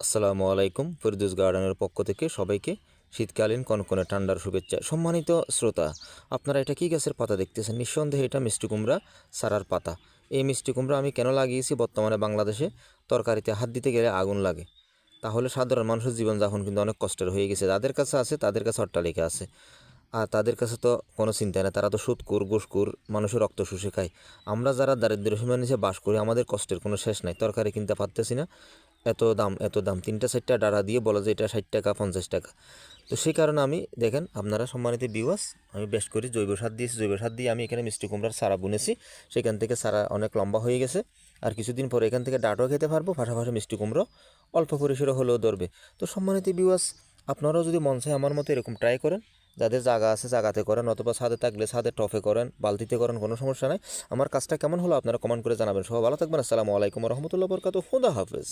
আসসালামু আলাইকুম। ফেরদৌস গার্ডেনের পক্ষ থেকে সবাইকে শীতকালীন কনকনে ঠান্ডার শুভেচ্ছা। সম্মানিত শ্রোতা, আপনারা এটা কী গাছের পাতা দেখতেছেন? নিঃসন্দেহে এটা মিষ্টি কুমড়া সারার পাতা। এই মিষ্টি কুমড়া আমি কেন লাগিয়েছি? বর্তমানে বাংলাদেশে তরকারিতে হাত দিতে গেলে আগুন লাগে, তাহলে সাধারণ মানুষের জীবনযাপন কিন্তু অনেক কষ্টের হয়ে গেছে। যাদের কাছে আছে তাদের কাছে অট্টালিকা আছে, আর তাদের কাছে তো কোনো চিন্তা নেই, তারা তো সুদখোর ঘুষখোর, মানুষের রক্ত শুষে খায়। আমরা যারা দারিদ্র্য সীমার নিচে বাস করি, আমাদের কষ্টের কোনো শেষ নাই। তরকারি কিনতে পারতেছি না, এত দাম এত দাম, 3টা 4টা ডাঁড়া দিয়ে বলে যে এটা 60 টাকা 50 টাকা। তো সেই কারণে আমি দেখেন আপনারা সম্মানিত ভিউয়ার্স, আমি বেশ করে জৈব সার দিয়েছি। জৈব সার দিয়ে আমি এখানে মিষ্টি কুমড়ার চারা বুনেছি, সেখান থেকে চারা অনেক লম্বা হয়ে গেছে। আর কিছুদিন পরে এখান থেকে ডাঁটাও খেতে পারবো, পাশাপাশি মিষ্টি কুমড়ো অল্প পরিসরে হলেও ধরবে। তো সম্মানিত ভিউয়ার্স, আপনারাও যদি মন চায় আমার মতো এরকম ট্রাই করেন। যাদের জায়গা আছে জায়গাতে করেন, অথবা ছাদে থাকলে ছাদে টফে করেন, বালতিতে করেন, কোনো সমস্যা নাই। আমার কাজটা কেমন হলো আপনারা কমেন্ট করে জানাবেন। সবাই ভালো থাকবেন। আসসালামু আলাইকুম রহমতুল্লাহ বরকাতুহু। খুদা হাফেজ।